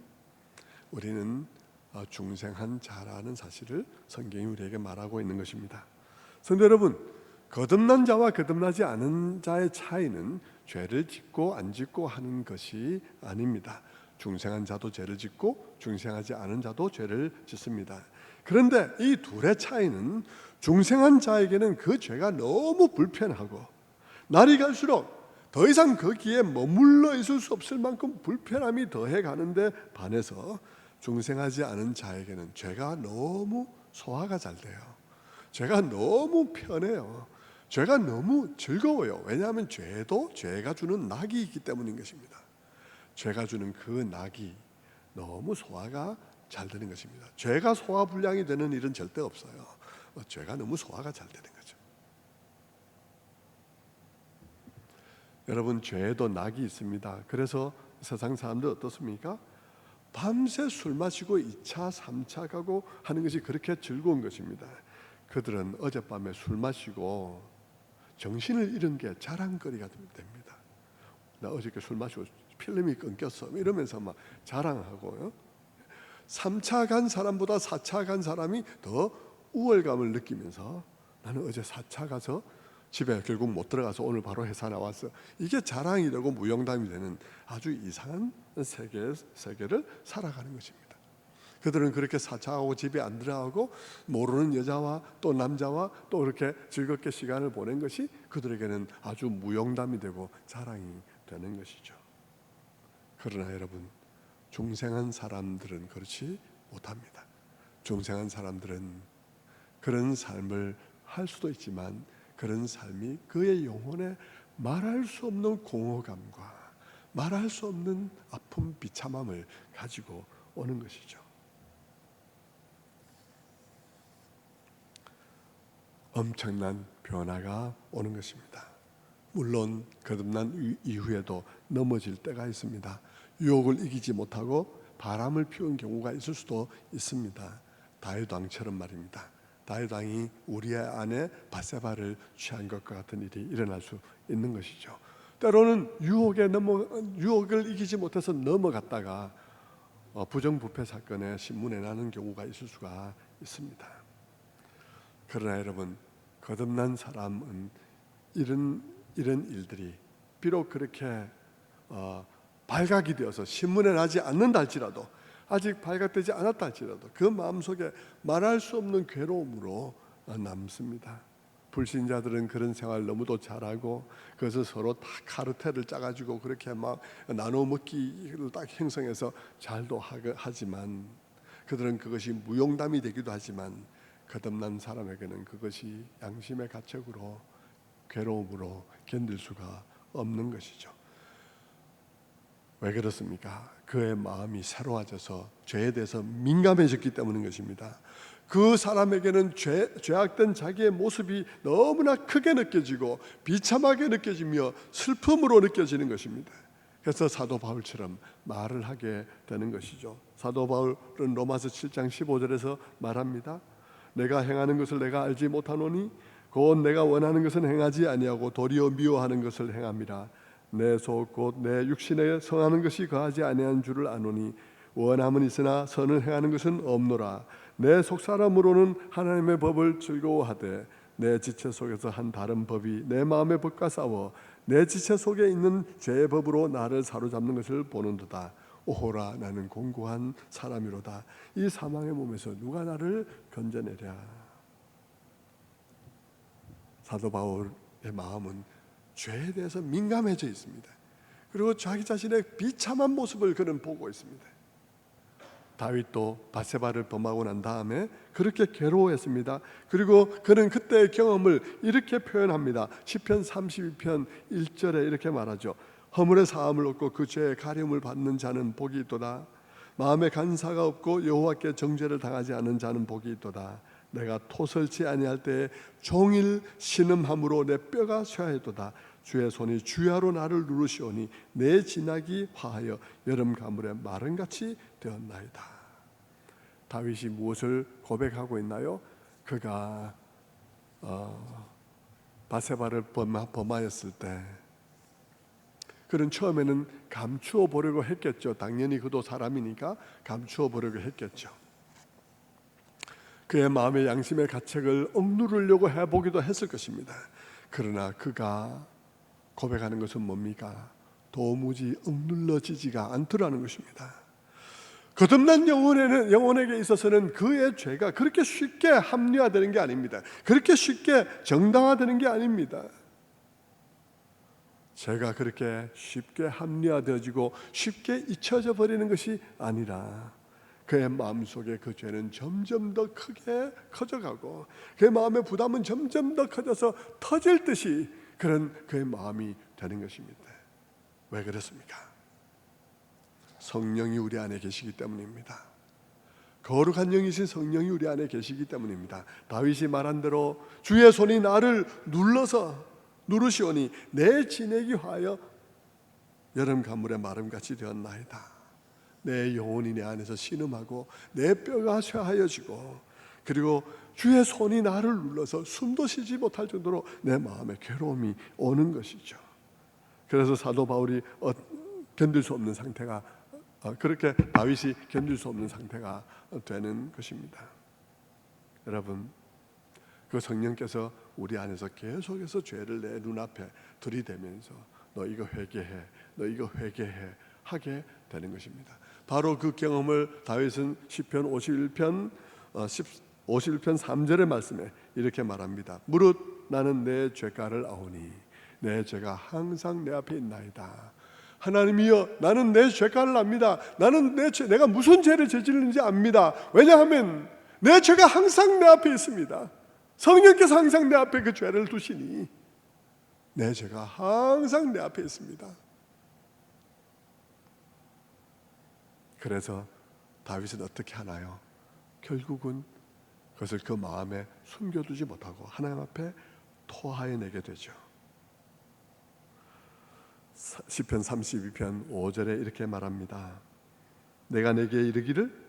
우리는 중생한 자라는 사실을 성경이 우리에게 말하고 있는 것입니다. 성도 여러분, 거듭난 자와 거듭나지 않은 자의 차이는 죄를 짓고 안 짓고 하는 것이 아닙니다. 중생한 자도 죄를 짓고 중생하지 않은 자도 죄를 짓습니다. 그런데 이 둘의 차이는 중생한 자에게는 그 죄가 너무 불편하고 날이 갈수록 더 이상 거기에 머물러 있을 수 없을 만큼 불편함이 더해 가는데 반해서 중생하지 않은 자에게는 죄가 너무 소화가 잘 돼요. 죄가 너무 편해요. 죄가 너무 즐거워요. 왜냐하면 죄도 죄가 주는 낙이 있기 때문인 것입니다. 죄가 주는 그 낙이 너무 소화가 잘 되는 것입니다. 죄가 소화불량이 되는 일은 절대 없어요. 죄가 너무 소화가 잘 되는 거죠. 여러분, 죄에도 낙이 있습니다. 그래서 세상 사람들 어떻습니까? 밤새 술 마시고 2차, 3차 가고 하는 것이 그렇게 즐거운 것입니다. 그들은 어젯밤에 술 마시고 정신을 잃은 게 자랑거리가 됩니다. 나 어저께 술 마시고 필름이 끊겼어 이러면서 막 자랑하고요. 3차 간 사람보다 4차 간 사람이 더 우월감을 느끼면서 나는 어제 4차 가서 집에 결국 못 들어가서 오늘 바로 회사 나왔어. 이게 자랑이 되고 무용담이 되는 아주 이상한 세계를 살아가는 것입니다. 그들은 그렇게 4차하고 집에 안 들어가고 모르는 여자와 또 남자와 또 그렇게 즐겁게 시간을 보낸 것이 그들에게는 아주 무용담이 되고 자랑이 되는 것이죠. 그러나 여러분, 중생한 사람들은 그렇지 못합니다. 중생한 사람들은 그런 삶을 할 수도 있지만 그런 삶이 그의 영혼에 말할 수 없는 공허감과 말할 수 없는 아픔, 비참함을 가지고 오는 것이죠. 엄청난 변화가 오는 것입니다. 물론 거듭난 이후에도 넘어질 때가 있습니다. 유혹을 이기지 못하고 바람을 피운 경우가 있을 수도 있습니다. 다윗 왕처럼 말입니다. 다윗 왕이 우리의 아내 밧세바를 취한 것과 같은 일이 일어날 수 있는 것이죠. 때로는 유혹을 이기지 못해서 넘어갔다가 부정부패 사건에 신문에 나는 경우가 있을 수가 있습니다. 그러나 여러분, 거듭난 사람은 이런 일들이 비록 그렇게 발각이 되어서 신문에 나지 않는다 할지라도, 아직 발각되지 않았다 할지라도 그 마음속에 말할 수 없는 괴로움으로 남습니다. 불신자들은 그런 생활 너무도 잘하고 그것을 서로 다 카르텔을 짜가지고 그렇게 막 나눠 먹기를 딱 형성해서 잘도 하지만 그들은 그것이 무용담이 되기도 하지만 거듭난 사람에게는 그것이 양심의 가책으로 괴로움으로 견딜 수가 없는 것이죠. 왜 그렇습니까? 그의 마음이 새로워져서 죄에 대해서 민감해졌기 때문인 것입니다. 그 사람에게는 죄악된 자기의 모습이 너무나 크게 느껴지고 비참하게 느껴지며 슬픔으로 느껴지는 것입니다. 그래서 사도 바울처럼 말을 하게 되는 것이죠. 사도 바울은 로마서 7장 15절에서 말합니다. 내가 행하는 것을 내가 알지 못하노니 곧 내가 원하는 것은 행하지 아니하고 도리어 미워하는 것을 행함이라. 내 속 곧 내 육신에 성하는 것이 거하지 아니한 줄을 아노니 원함은 있으나 선을 행하는 것은 없노라. 내 속사람으로는 하나님의 법을 즐거워하되 내 지체 속에서 한 다른 법이 내 마음의 법과 싸워 내 지체 속에 있는 죄의 법으로 나를 사로잡는 것을 보는도다. 오호라, 나는 공고한 사람이로다. 이 사망의 몸에서 누가 나를 건져내랴. 사도 바울의 마음은 죄에 대해서 민감해져 있습니다. 그리고 자기 자신의 비참한 모습을 그는 보고 있습니다. 다윗도 바세바를 범하고 난 다음에 그렇게 괴로워했습니다. 그리고 그는 그때의 경험을 이렇게 표현합니다. 시편 32편 1절에 이렇게 말하죠. 허물의 사함을 얻고 그 죄의 가림을 받는 자는 복이 있도다. 마음에 간사가 없고 여호와께 정죄를 당하지 않은 자는 복이 있도다. 내가 토설치 아니할 때에 종일 신음함으로 내 뼈가 쇠하였도다. 주의 손이 주야로 나를 누르시오니 내 진하기 화하여 여름 가물에 마른같이 되었나이다. 다윗이 무엇을 고백하고 있나요? 그가 바세바를 범하였을 때 그는 처음에는 감추어 보려고 했겠죠. 당연히 그도 사람이니까 감추어 보려고 했겠죠. 그의 마음의 양심의 가책을 억누르려고 해보기도 했을 것입니다. 그러나 그가 고백하는 것은 뭡니까? 도무지 억눌러지지가 않더라는 것입니다. 거듭난 영혼에게 있어서는 그의 죄가 그렇게 쉽게 합리화되는 게 아닙니다. 그렇게 쉽게 정당화되는 게 아닙니다. 죄가 그렇게 쉽게 합리화되어지고 쉽게 잊혀져 버리는 것이 아니라 그의 마음속에 그 죄는 점점 더 크게 커져가고 그의 마음의 부담은 점점 더 커져서 터질 듯이 그런 그의 마음이 되는 것입니다. 왜 그렇습니까? 성령이 우리 안에 계시기 때문입니다. 거룩한 영이신 성령이 우리 안에 계시기 때문입니다. 다윗이 말한 대로 주의 손이 나를 누르시오니 내 진액이 화하여 여름 가물에 마름같이 되었나이다. 내 영혼이 내 안에서 신음하고 내 뼈가 쇠하여지고 그리고 주의 손이 나를 눌러서 숨도 쉬지 못할 정도로 내 마음에 괴로움이 오는 것이죠. 그래서 사도 바울이 견딜 수 없는 상태가 그렇게 다윗이 견딜 수 없는 상태가 되는 것입니다. 여러분, 그 성령께서 우리 안에서 계속해서 죄를 내 눈앞에 들이대면서 너 이거 회개해, 너 이거 회개해 하게 되는 것입니다. 바로 그 경험을 다윗은 시편 51편 3절의 말씀에 이렇게 말합니다. 무릇 나는 내 죄가를 아오니 내 죄가 항상 내 앞에 있나이다. 하나님이여, 나는 내 죄가를 압니다. 나는 내가 무슨 죄를 저질렀는지 압니다. 왜냐하면 내 죄가 항상 내 앞에 있습니다. 성령께서 항상 내 앞에 그 죄를 두시니 내 죄가 항상 내 앞에 있습니다. 그래서 다윗은 어떻게 하나요? 결국은 그것을 그 마음에 숨겨두지 못하고 하나님 앞에 토하여내게 되죠. 시편 32편 5절에 이렇게 말합니다. 내가 이르기를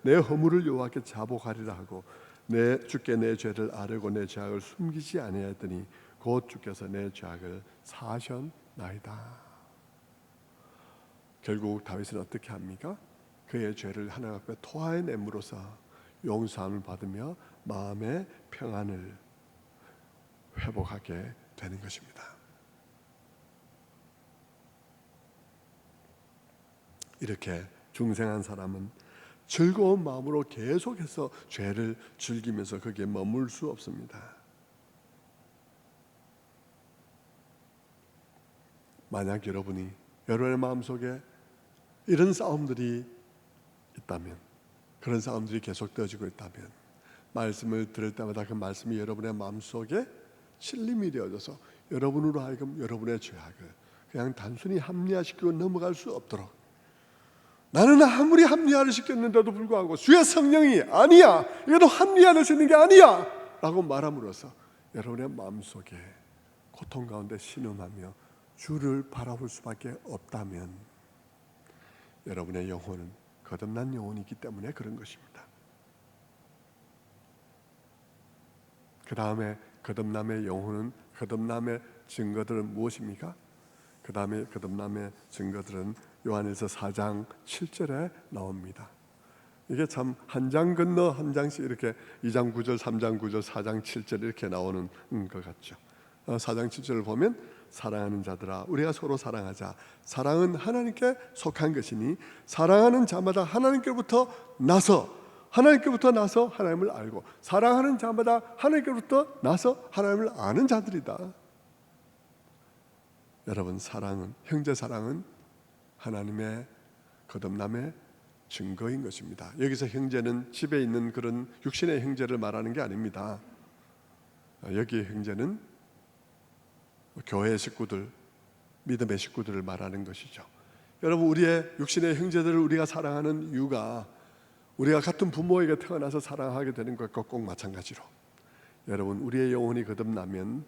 내 허물을 여호와께 자복하리라 하고 주께 내 죄를 아뢰고 내 죄악을 숨기지 아니하였더니 곧 주께서 내 죄악을 사하셨나이다. 결국 다윗은 어떻게 합니까? 그의 죄를 하나님 앞에 토하여냄으로써 용서함을 받으며 마음의 평안을 회복하게 되는 것입니다. 이렇게 중생한 사람은 즐거운 마음으로 계속해서 죄를 즐기면서 거기에 머물 수 없습니다. 만약 여러분의 마음속에 이런 싸움들이 있다면, 그런 싸움들이 계속되어지고 있다면 말씀을 들을 때마다 그 말씀이 여러분의 마음속에 찔림이 되어져서 여러분으로 하여금 여러분의 죄악을 그냥 단순히 합리화시키고 넘어갈 수 없도록, 나는 아무리 합리화를 시켰는데도 불구하고 주의 성령이 아니야, 이것도 합리화될 수 있는 게 아니야 라고 말함으로써 여러분의 마음속에 고통 가운데 신음하며 주를 바라볼 수밖에 없다면 여러분의 영혼은 거듭난 영혼이기 때문에 그런 것입니다. 그 다음에 거듭남의 영혼은, 거듭남의 증거들은 무엇입니까? 그 다음에 거듭남의 증거들은 요한일서 4장 7절에 나옵니다. 이게 참 한 장 건너 한 장씩 이렇게 2장 9절, 3장 9절, 4장 7절 이렇게 나오는 것 같죠. 4장 7절을 보면 사랑하는 자들아 우리가 서로 사랑하자. 사랑은 하나님께 속한 것이니 사랑하는 자마다 하나님께로부터 나서 하나님을 알고 사랑하는 자마다 하나님께로부터 나서 하나님을 아는 자들이다. 여러분, 사랑은, 형제 사랑은 하나님의 거듭남의 증거인 것입니다. 여기서 형제는 집에 있는 그런 육신의 형제를 말하는 게 아닙니다. 여기의 형제는 교회의 식구들, 믿음의 식구들을 말하는 것이죠. 여러분, 우리의 육신의 형제들을 우리가 사랑하는 이유가 우리가 같은 부모에게 태어나서 사랑하게 되는 것과 꼭 마찬가지로, 여러분, 우리의 영혼이 거듭나면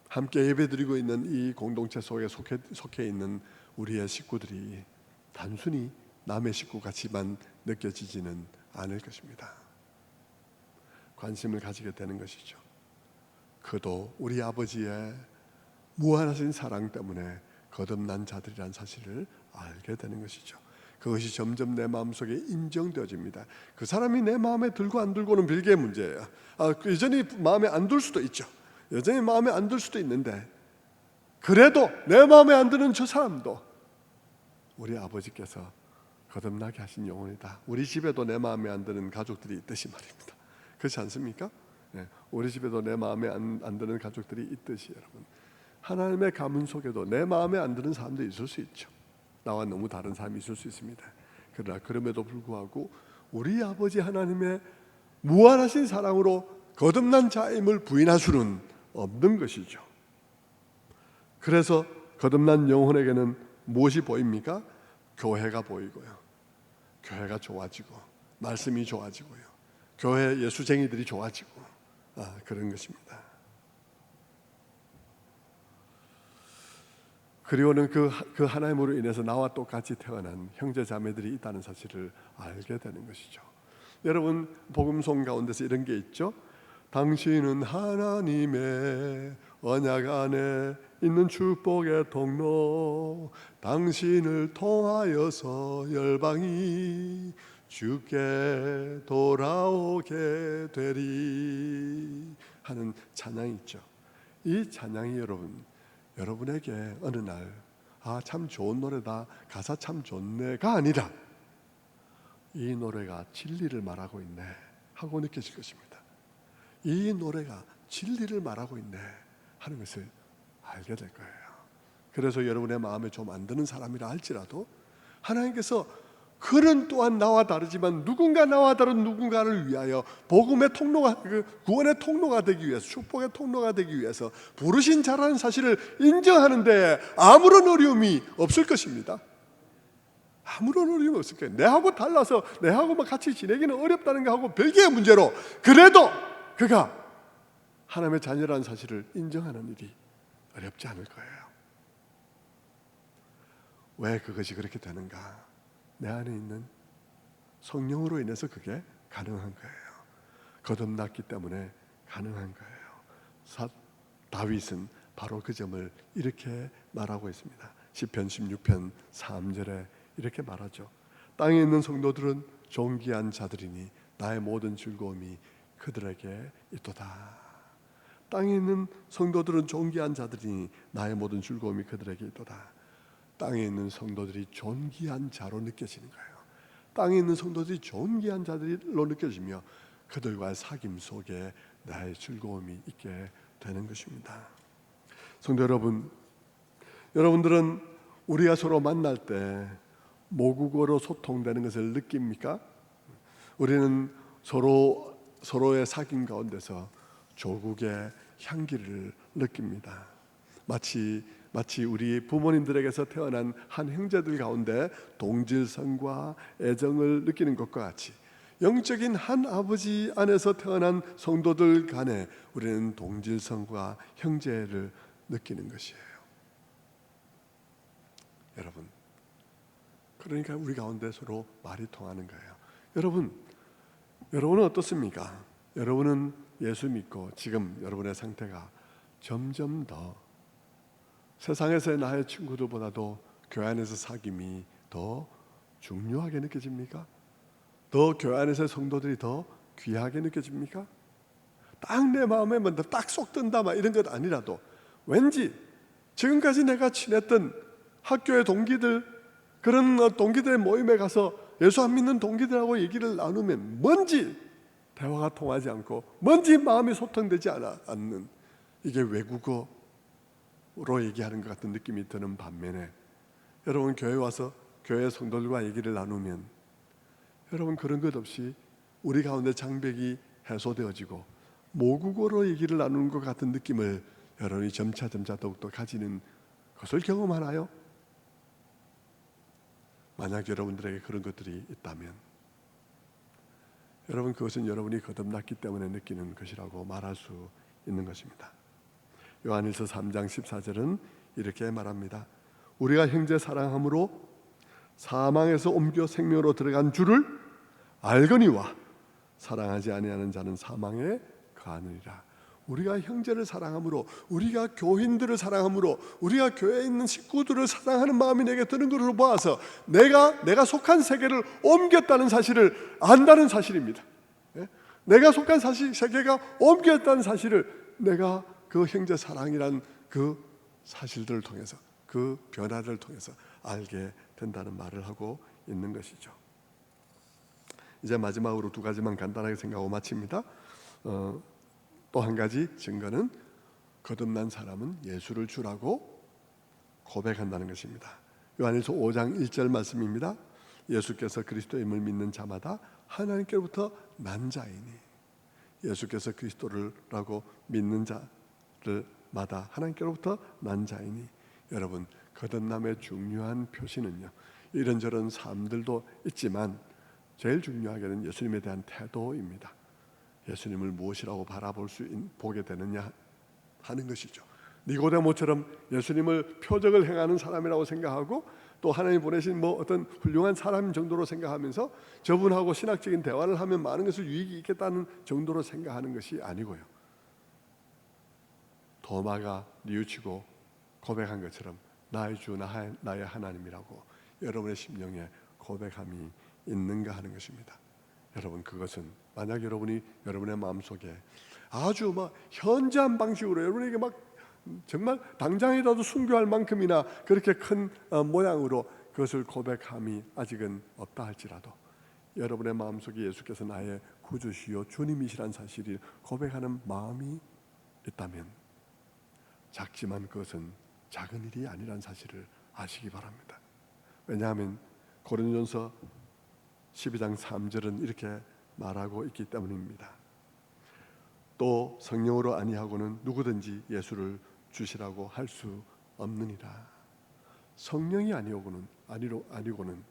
함께 예배드리고 있는 이 공동체 속에 속해 있는 우리의 식구들이 단순히 남의 식구 같이만 느껴지지는 않을 것입니다. 관심을 가지게 되는 것이죠. 그도 우리 아버지의 무한하신 사랑 때문에 거듭난 자들이란 사실을 알게 되는 것이죠. 그것이 점점 내 마음속에 인정되어집니다. 그 사람이 내 마음에 들고 안 들고는 별개의 문제예요. 여전히 마음에 안 들 수도 있죠. 여전히 마음에 안 들 수도 있는데, 그래도 내 마음에 안 드는 저 사람도 우리 아버지께서 거듭나게 하신 영혼이다. 우리 집에도 내 마음에 안 드는 가족들이 있듯이 말입니다. 그렇지 않습니까? 네, 우리 집에도 내 마음에 안 드는 가족들이 있듯이, 여러분, 하나님의 가문 속에도 내 마음에 안 드는 사람도 있을 수 있죠. 나와 너무 다른 사람이 있을 수 있습니다. 그러나 그럼에도 불구하고 우리 아버지 하나님의 무한하신 사랑으로 거듭난 자임을 부인할 수는 없는 것이죠. 그래서 거듭난 영혼에게는 무엇이 보입니까? 교회가 보이고요, 교회가 좋아지고, 말씀이 좋아지고요, 교회 예수쟁이들이 좋아지고, 그런 것입니다. 그리고는 그 하나님으로 인해서 나와 똑같이 태어난 형제 자매들이 있다는 사실을 알게 되는 것이죠. 여러분, 복음송 가운데서 이런 게 있죠. 당신은 하나님의 언약 안에 있는 축복의 통로, 당신을 통하여서 열방이 주께 돌아오게 되리 하는 찬양이 있죠. 이 찬양이 여러분에게 어느 날 참 좋은 노래다, 가사 참 좋네가 아니라 이 노래가 진리를 말하고 있네 하고 느껴질 것입니다. 이 노래가 진리를 말하고 있네 하는 것을 알게 될 거예요. 그래서 여러분의 마음에 좀 안 드는 사람이라 할지라도 하나님께서 그는 또한 나와 다르지만 나와 다른 누군가를 위하여 복음의 통로가, 구원의 통로가 되기 위해서, 축복의 통로가 되기 위해서 부르신 자라는 사실을 인정하는데 아무런 어려움이 없을 것입니다. 아무런 어려움이 없을 거예요. 내하고 달라서 내하고 같이 지내기는 어렵다는 거하고 별개의 문제로, 그래도 그가 하나님의 자녀라는 사실을 인정하는 일이 어렵지 않을 거예요. 왜 그것이 그렇게 되는가? 내 안에 있는 성령으로 인해서 그게 가능한 거예요. 거듭났기 때문에 가능한 거예요. 다윗은 바로 그 점을 이렇게 말하고 있습니다. 시편 16편 3절에 이렇게 말하죠. 땅에 있는 성도들은 존귀한 자들이니 나의 모든 즐거움이 그들에게 있도다. 땅에 있는 성도들은 존귀한 자들이니 나의 모든 즐거움이 그들에게 있도다. 땅에 있는 성도들이 존귀한 자로 느껴지는 거예요. 땅에 있는 성도들이 존귀한 자들로 느껴지며 그들과의 사귐 속에 나의 즐거움이 있게 되는 것입니다. 성도 여러분, 여러분들은 우리가 서로 만날 때 모국어로 소통되는 것을 느낍니까? 우리는 서로의 사귐 가운데서 조국의 향기를 느낍니다. 마치 우리 부모님들에게서 태어난 한 형제들 가운데 동질성과 애정을 느끼는 것과 같이 영적인 한 아버지 안에서 태어난 성도들 간에 우리는 동질성과 형제를 느끼는 것이에요. 여러분, 그러니까 우리 가운데 서로 말이 통하는 거예요. 여러분은 어떻습니까? 여러분은 예수 믿고 지금 여러분의 상태가 점점 더 세상에서의 나의 친구들보다도 교회 안에서 사귐이 더 중요하게 느껴집니까? 더 교회 안에서의 성도들이 더 귀하게 느껴집니까? 딱 내 마음에 먼저 딱 쏙 든다 막 이런 것 아니라도 왠지 지금까지 내가 친했던 학교의 동기들, 그런 동기들의 모임에 가서 예수 안 믿는 동기들하고 얘기를 나누면 뭔지 대화가 통하지 않고 뭔지 마음이 소통되지 않는, 이게 외국어로 얘기하는 것 같은 느낌이 드는 반면에 여러분 교회 와서 교회 성도들과 얘기를 나누면 여러분 그런 것 없이 우리 가운데 장벽이 해소되어지고 모국어로 얘기를 나누는 것 같은 느낌을 여러분이 점차 더욱더 가지는 것을 경험하나요? 만약 여러분들에게 그런 것들이 있다면 여러분 그것은 여러분이 거듭났기 때문에 느끼는 것이라고 말할 수 있는 것입니다. 요한일서 3장 14절은 이렇게 말합니다. 우리가 형제 사랑함으로 사망에서 옮겨 생명으로 들어간 줄을 알거니와 사랑하지 아니하는 자는 사망에 거하느니라. 우리가 형제를 사랑함으로, 우리가 교인들을 사랑함으로, 우리가 교회에 있는 식구들을 사랑하는 마음이 내게 드는 것으로 보아서 내가 속한 세계를 옮겼다는 사실을 안다는 사실입니다. 내가 속한 세계가 옮겼다는 사실을 내가 그 형제 사랑이란 그 사실들을 통해서, 그 변화를 통해서 알게 된다는 말을 하고 있는 것이죠. 이제 마지막으로 두 가지만 간단하게 생각하고 마칩니다. 또 한 가지 증거는 거듭난 사람은 예수를 주라고 고백한다는 것입니다. 요한일서 5장 1절 말씀입니다. 예수께서 그리스도임을 믿는 자마다 하나님께로부터 난 자이니, 예수께서 그리스도라고 믿는 자들마다 하나님께로부터 난 자이니. 여러분 거듭남의 중요한 표시는요, 이런저런 삶들도 있지만 제일 중요하게는 예수님에 대한 태도입니다. 예수님을 무엇이라고 보게 되느냐 하는 것이죠. 니고데모처럼 예수님을 표적을 행하는 사람이라고 생각하고 또 하나님 보내신 어떤 훌륭한 사람 정도로 생각하면서 저분하고 신학적인 대화를 하면 많은 것을 유익이 있겠다는 정도로 생각하는 것이 아니고요, 도마가 뉘우치고 고백한 것처럼 나의 주 나의 하나님이라고 여러분의 심령에 고백함이 있는가 하는 것입니다. 여러분 그것은 만약 여러분이 여러분의 마음속에 아주 현저한 방식으로 여러분에게 정말 당장이라도 순교할 만큼이나 그렇게 큰 모양으로 그것을 고백함이 아직은 없다 할지라도 여러분의 마음속에 예수께서 나의 구주시요 주님이시란 사실을 고백하는 마음이 있다면 작지만 그것은 작은 일이 아니란 사실을 아시기 바랍니다. 왜냐하면 고린도전서 12장 3절은 이렇게 말하고 있기 때문입니다. 또 성령으로 아니하고는 누구든지 예수를 주시라고 할 수 없느니라. 성령이 아니고는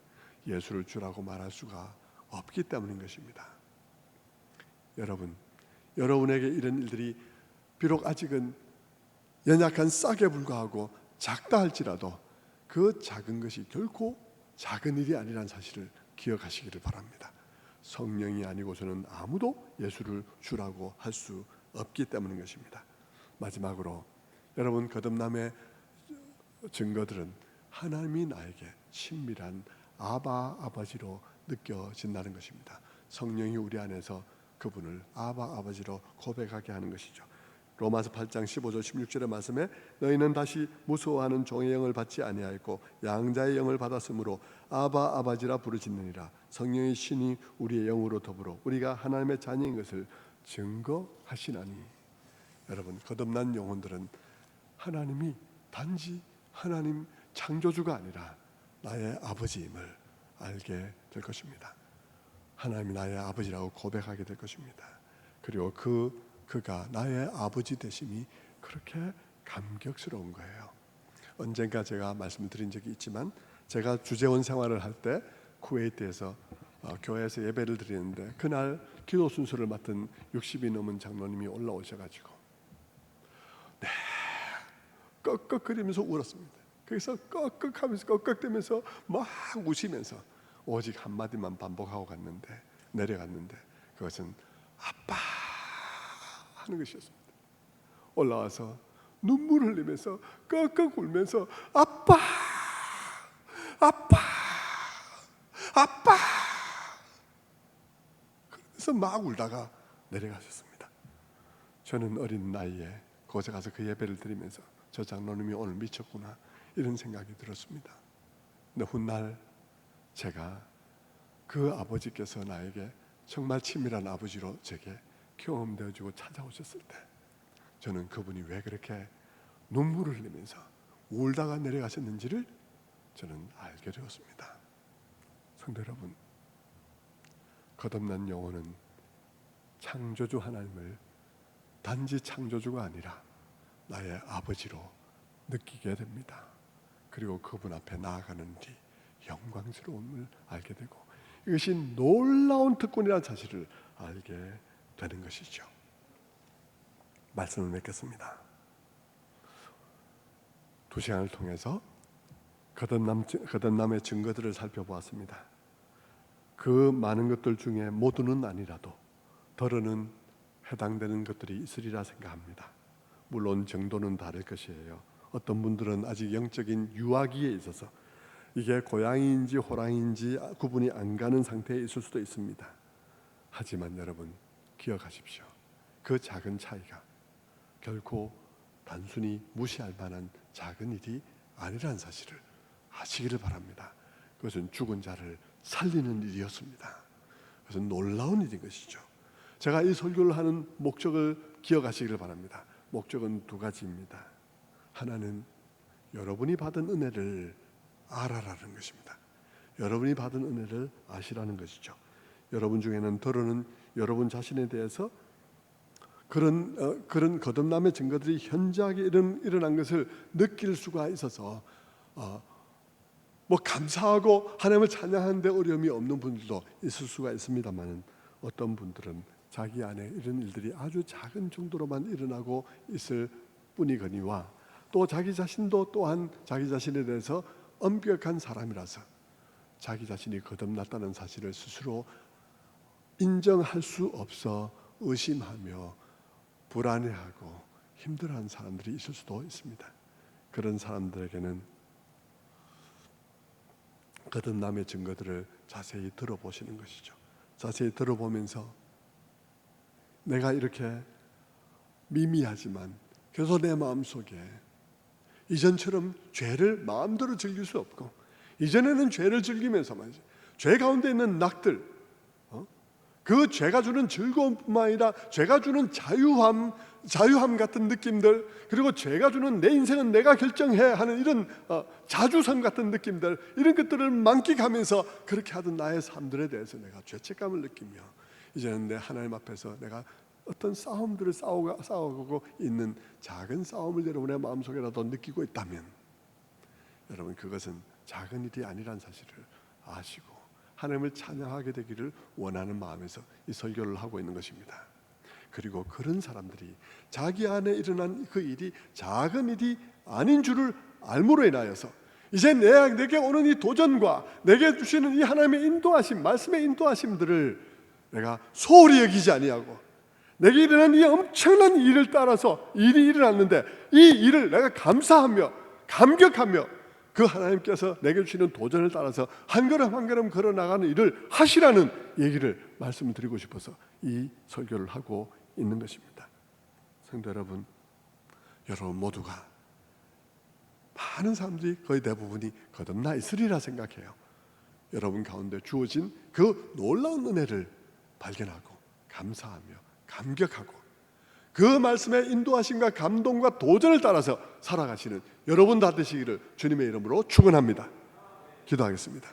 예수를 주라고 말할 수가 없기 때문인 것입니다. 여러분, 여러분에게 이런 일들이 비록 아직은 연약한 싹에 불과하고 작다 할지라도 그 작은 것이 결코 작은 일이 아니라는 사실을 기억하시기를 바랍니다. 성령이 아니고서는 아무도 예수를 주라고 할 수 없기 때문인 것입니다. 마지막으로 여러분 거듭남의 증거들은 하나님이 나에게 친밀한 아버지로 느껴진다는 것입니다. 성령이 우리 안에서 그분을 아버지로 고백하게 하는 것이죠. 로마서 8장 15절 16절의 말씀에 너희는 다시 무서워하는 종의 영을 받지 아니하였고 양자의 영을 받았으므로 아버지라 부르짖느니라. 성령의 신이 우리의 영으로 더불어 우리가 하나님의 자녀인 것을 증거하시나니. 여러분 거듭난 영혼들은 하나님이 단지 하나님 창조주가 아니라 나의 아버지임을 알게 될 것입니다. 하나님이 나의 아버지라고 고백하게 될 것입니다. 그리고 그가 나의 아버지 되심이 그렇게 감격스러운 거예요. 언젠가 제가 말씀을 드린 적이 있지만 제가 주재원 생활을 할 때 쿠웨이트에서 교회에서 예배를 드리는데 그날 기도 순서를 맡은 60이 넘은 장로님이 올라오셔가지고 꺽꺽거리면서 울었습니다. 그래서 꺽꺽하면서 꺽꺽대면서 막 우시면서 오직 한마디만 반복하고 내려갔는데 그것은 아빠 하는 것이었습니다. 올라와서 눈물 흘리면서 꺽꺽 울면서 아빠, 아빠, 아빠, 그러면서 막 울다가 내려가셨습니다. 저는 어린 나이에 그곳에 가서 그 예배를 드리면서 저 장로님이 오늘 미쳤구나 이런 생각이 들었습니다. 근데 훗날 제가 그 아버지께서 나에게 정말 친밀한 아버지로 제게 경험되어지고 찾아오셨을 때 저는 그분이 왜 그렇게 눈물을 흘리면서 울다가 내려가셨는지를 저는 알게 되었습니다. 성도 여러분, 거듭난 영혼은 창조주 하나님을 단지 창조주가 아니라 나의 아버지로 느끼게 됩니다. 그리고 그분 앞에 나아가는 일이 영광스러움을 알게 되고 이것이 놀라운 특권이라는 사실을 알게 되는 것이죠. 말씀을 맺겠습니다. 2시간을 통해서 거듭남의 증거들을 살펴보았습니다. 그 많은 것들 중에 모두는 아니라도 덜어는 해당되는 것들이 있으리라 생각합니다. 물론 정도는 다를 것이에요. 어떤 분들은 아직 영적인 유아기에 있어서 이게 고양이인지 호랑이인지 구분이 안 가는 상태에 있을 수도 있습니다. 하지만 여러분 기억하십시오. 그 작은 차이가 결코 단순히 무시할 만한 작은 일이 아니라는 사실을 아시기를 바랍니다. 그것은 죽은 자를 살리는 일이었습니다. 그것은 놀라운 일인 것이죠. 제가 이 설교를 하는 목적을 기억하시기를 바랍니다. 목적은 두 가지입니다. 하나는 여러분이 받은 은혜를 알아라는 것입니다. 여러분이 받은 은혜를 아시라는 것이죠. 여러분 중에는 더러는 여러분 자신에 대해서 그런 거듭남의 증거들이 현저하게 일어난 것을 느낄 수가 있어서 감사하고 하나님을 찬양하는데 어려움이 없는 분들도 있을 수가 있습니다만 어떤 분들은 자기 안에 이런 일들이 아주 작은 정도로만 일어나고 있을 뿐이거니와 또 자기 자신도 또한 자기 자신에 대해서 엄격한 사람이라서 자기 자신이 거듭났다는 사실을 스스로 인정할 수 없어 의심하며 불안해하고 힘들어하는 사람들이 있을 수도 있습니다. 그런 사람들에게는 거듭남의 증거들을 자세히 들어보시는 것이죠. 자세히 들어보면서 내가 이렇게 미미하지만 계속 내 마음속에 이전처럼 죄를 마음대로 즐길 수 없고 이전에는 죄를 즐기면서 말이죠. 죄 가운데 있는 낙들 그 죄가 주는 즐거움뿐만 아니라 죄가 주는 자유함 같은 느낌들 그리고 죄가 주는 내 인생은 내가 결정해 하는 이런 자주성 같은 느낌들 이런 것들을 만끽하면서 그렇게 하던 나의 삶들에 대해서 내가 죄책감을 느끼며 이제는 내 하나님 앞에서 내가 어떤 싸움들을 싸우고 있는 작은 싸움을 여러분의 마음속에라도 느끼고 있다면 여러분 그것은 작은 일이 아니란 사실을 아시고 하나님을 찬양하게 되기를 원하는 마음에서 이 설교를 하고 있는 것입니다. 그리고 그런 사람들이 자기 안에 일어난 그 일이 작은 일이 아닌 줄을 알므로 인하여서 이제 내게 오는 이 도전과 내게 주시는 이 하나님의 인도하심 말씀의 인도하심들을 내가 소홀히 여기지 아니하고 내게 일어난 이 엄청난 일을 따라서 일이 일어났는데 이 일을 내가 감사하며 감격하며 그 하나님께서 내게 주시는 도전을 따라서 한 걸음 한 걸음 걸어나가는 일을 하시라는 얘기를 말씀드리고 싶어서 이 설교를 하고 있는 것입니다. 성도 여러분, 여러분 모두가 많은 사람들이 거의 대부분이 거듭나 있으리라 생각해요. 여러분 가운데 주어진 그 놀라운 은혜를 발견하고 감사하며 감격하고 그 말씀의 인도하심과 감동과 도전을 따라서 살아가시는 여러분 다 되시기를 주님의 이름으로 축원합니다. 기도하겠습니다.